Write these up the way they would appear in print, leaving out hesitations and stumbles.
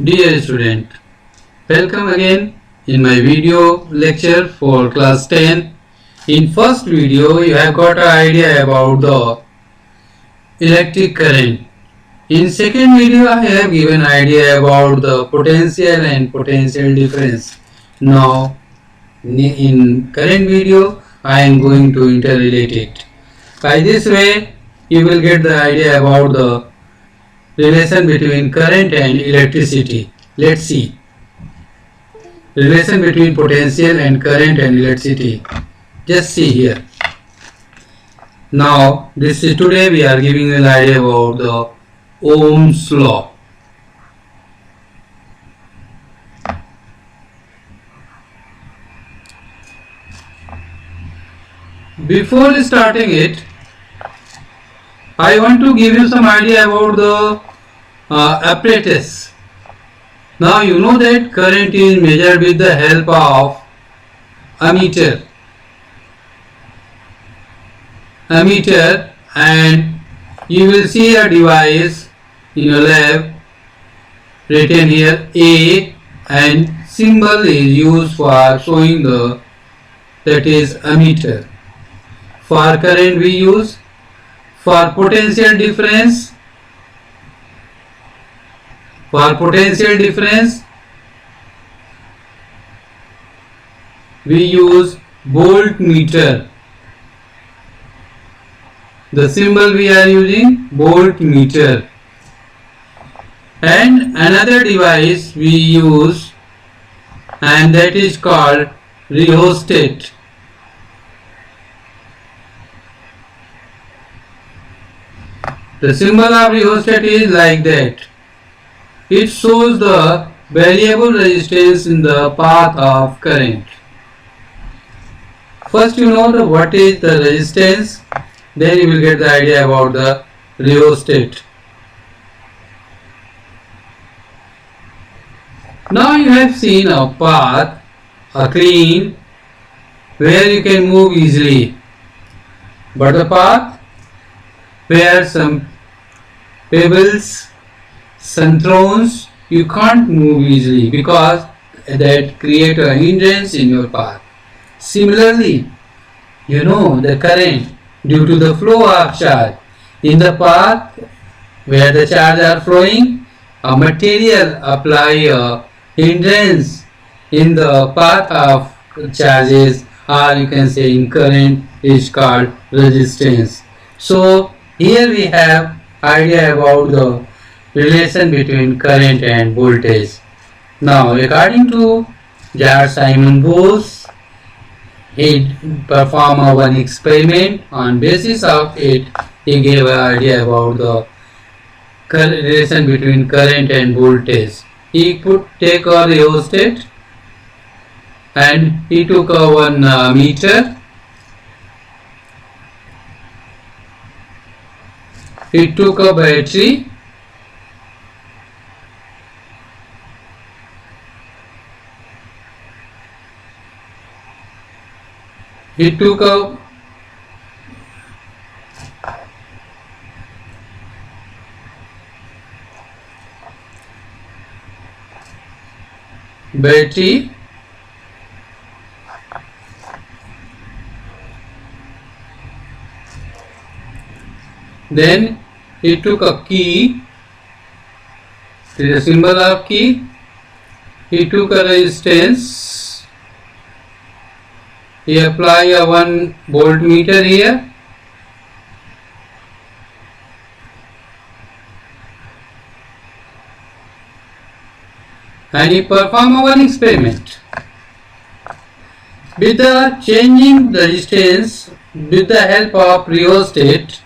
Dear student, welcome again in my video lecture for class 10. In first video, you have got an idea about the electric current. In second video, I have given idea about the potential and potential difference. Now, in current video, I am going to interrelate it. By this way, you will get the idea about the relation between current and electricity. Let's see. Relation between potential and current and electricity. Just see here. Now, today we are giving you an idea about the Ohm's law. Before starting it, I want to give you some idea about the apparatus. Now you know that current is measured with the help of ammeter. And you will see a device in your lab written here A, and symbol is used for showing that is ammeter. For current we use, for potential difference we use voltmeter. The symbol we are using voltmeter. And another device we use, and that is called rheostat. The symbol of rheostat is like that. It shows the variable resistance in the path of current. First you know what is the resistance, then you will get the idea about the rheostat. Now you have seen a path, a clean, where you can move easily. But the path where some pebbles, some thrones, you can't move easily because that create a hindrance in your path. Similarly, you know the current due to the flow of charge in the path where the charge are flowing, a material apply a hindrance in the path of charges, or you can say in current is called resistance. So here we have idea about the relation between current and voltage. Now according to George Simon Bose, he performed one experiment. On basis of it, he gave an idea about the relation between current and voltage. He take a rheostat and he took one meter. He took a battery. He took a battery, then he took a key, the symbol of key, he took a resistance, he apply a 1 voltmeter here, and he perform one experiment. With the changing the resistance with the help of rheostat,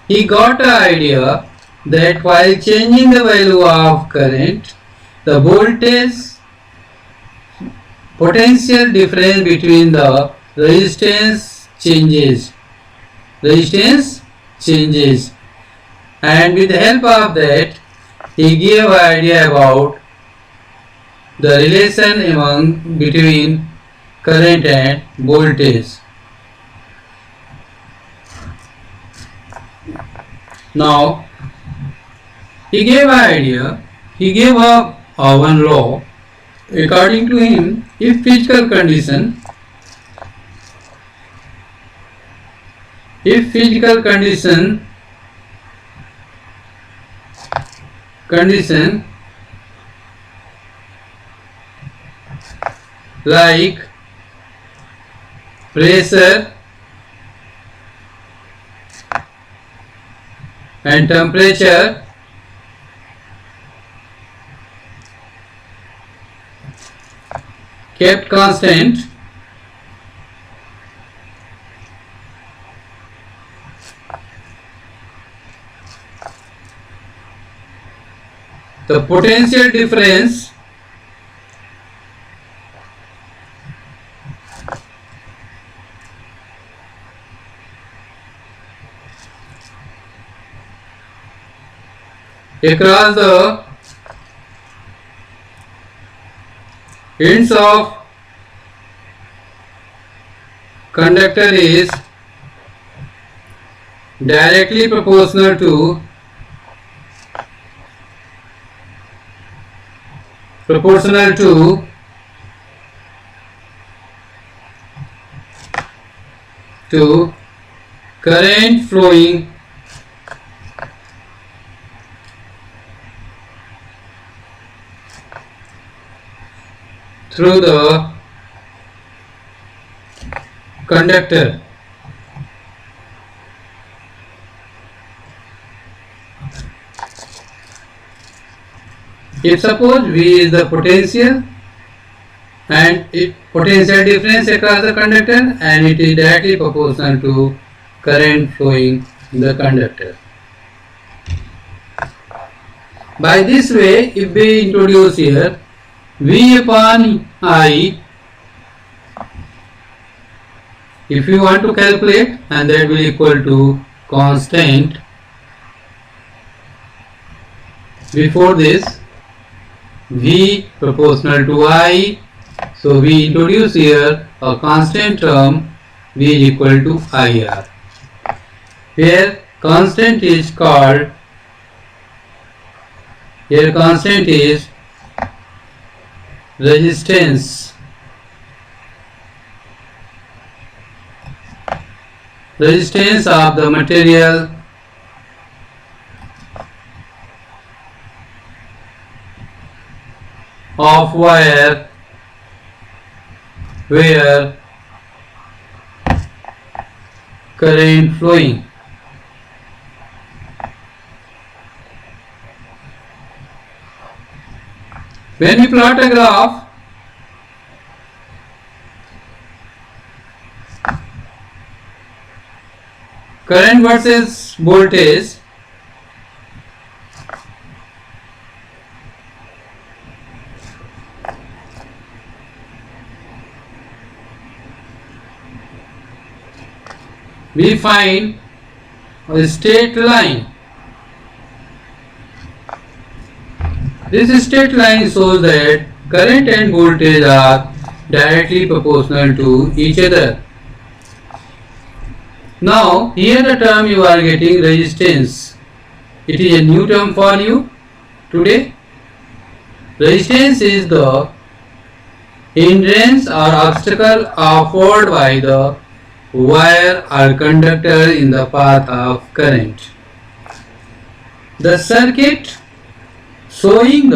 he got an idea that while changing the value of current, the voltage potential difference between the resistance changes. And with the help of that, he gave an idea about the relation between current and voltage. Now he gave an idea, he gave a one law. According to him, if physical condition like pressure and temperature kept constant, the potential difference across the ends of conductor is directly proportional to current flowing through the conductor. If suppose V is the potential and potential difference across the conductor and it is directly proportional to current flowing in the conductor. By this way, if we introduce here V upon I, if you want to calculate, and that will equal to constant. Before this, V proportional to I, so we introduce here a constant term V is equal to IR, where constant is called, here constant is resistance. Resistance of the material of wire where current flowing. When we plot a graph, current versus voltage, we find a straight line. This straight line shows that current and voltage are directly proportional to each other. Now, here the term you are getting resistance. It is a new term for you today. Resistance is the hindrance or obstacle offered by the wire or conductor in the path of current. The circuit showing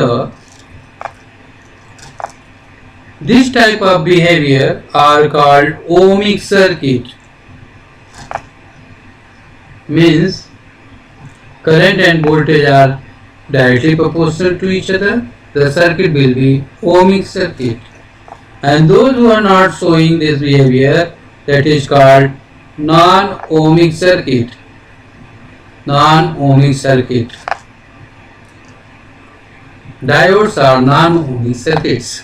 this type of behavior are called ohmic circuit. Means current and voltage are directly proportional to each other. The circuit will be ohmic circuit. And those who are not showing this behavior, that is called non-ohmic circuit. Non-ohmic circuit. Diodes are non-ohmic circuits,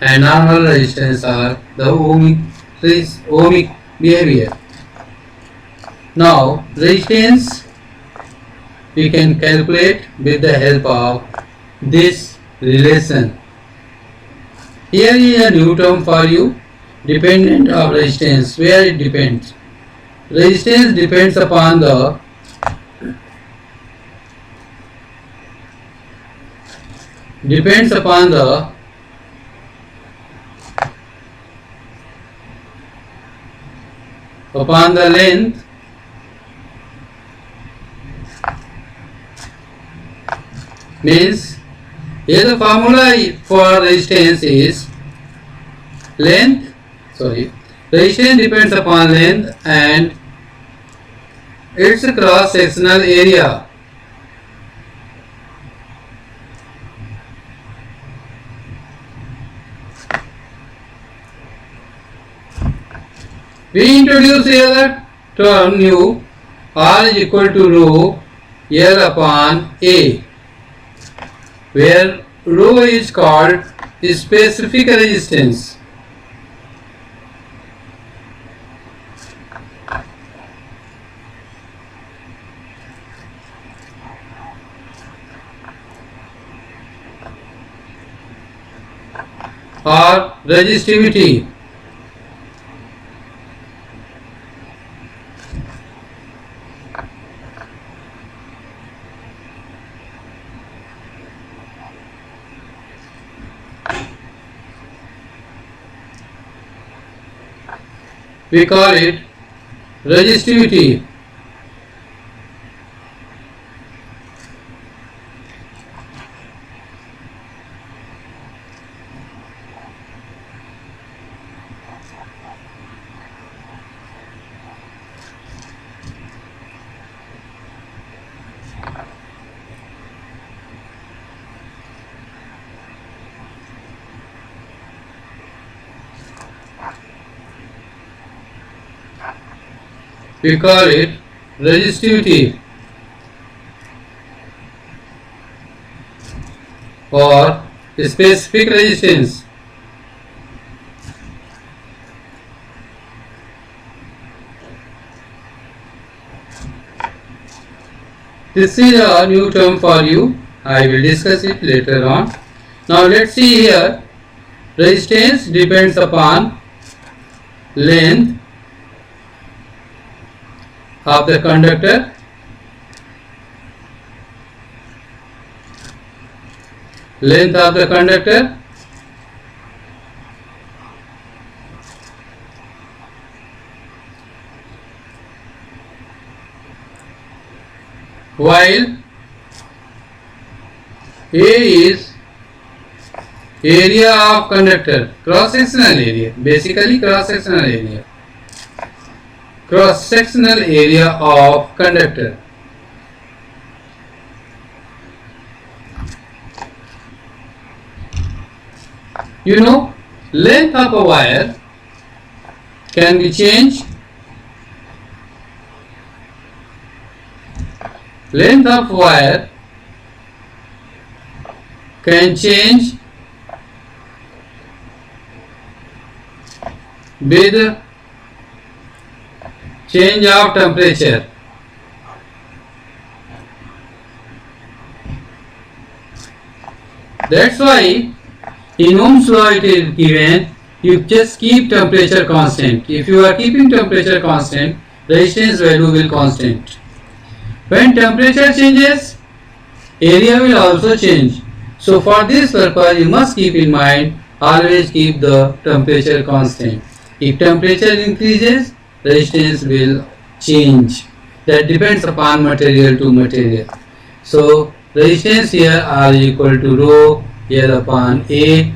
and normal resistance are the ohmic behavior. Now, resistance we can calculate with the help of this relation. Here is a new term for you, dependent of resistance. Where it depends? Resistance depends upon the depends upon the length means here the formula for resistance is resistance depends upon length and its cross sectional area. We introduce here the term new R is equal to rho L upon A, where rho is called specific resistance. Or resistivity. We call it resistivity. We call it resistivity or specific resistance. This is a new term for you. I will discuss it later on. Now let's see here. Resistance depends upon length of the conductor, while A is area of conductor, cross-sectional area, basically cross-sectional area of conductor. You know, length of a wire can be changed. Length of wire can change with change of temperature. That's why in Ohm's law it is given, you just keep temperature constant. If you are keeping temperature constant, resistance value will constant. When temperature changes, area will also change. So for this purpose you must keep in mind, always keep the temperature constant. If temperature increases, resistance will change. That depends upon material to material. So resistance here R is equal to rho L upon A.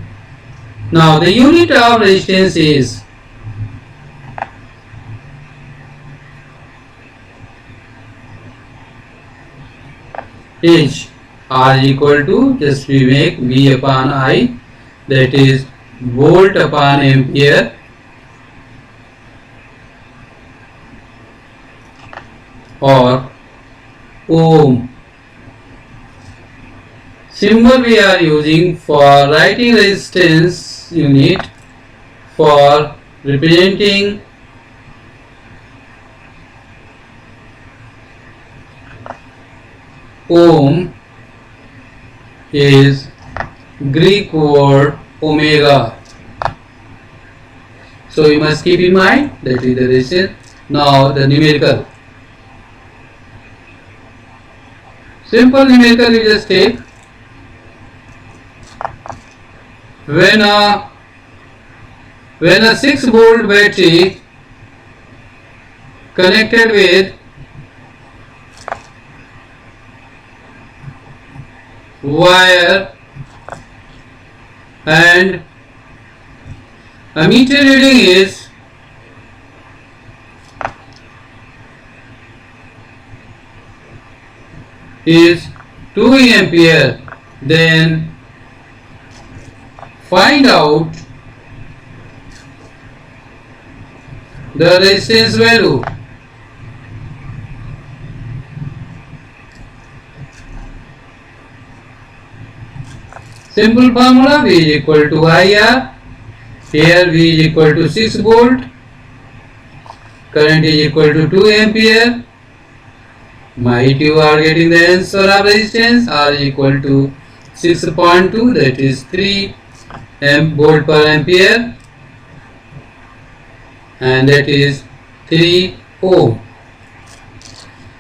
Now the unit of resistance is H. R is equal to, just we make V upon I, that is volt upon ampere, or ohm. Symbol we are using for writing resistance unit for representing ohm is Greek word omega. So you must keep in mind that is the resistance. Now the numerical. Simple numerical you just take when a when a 6-volt battery connected with wire and ammeter reading is 2 ampere, then find out the resistance value. Simple formula: V is equal to IR. Here V is equal to 6 volt. Current is equal to 2 ampere. Might you are getting the answer of resistance. R is equal to 6.2, that is 3 volt per ampere, and that is 3 ohm.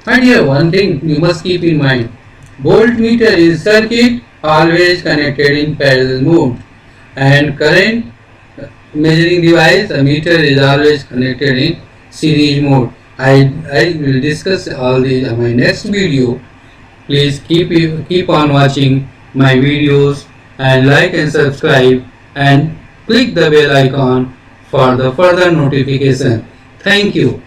And here one thing you must keep in mind: voltmeter is circuit always connected in parallel mode, and current measuring device ammeter is always connected in series mode. I will discuss all these in my next video. Please keep on watching my videos and like and subscribe and click the bell icon for the further notification. Thank you.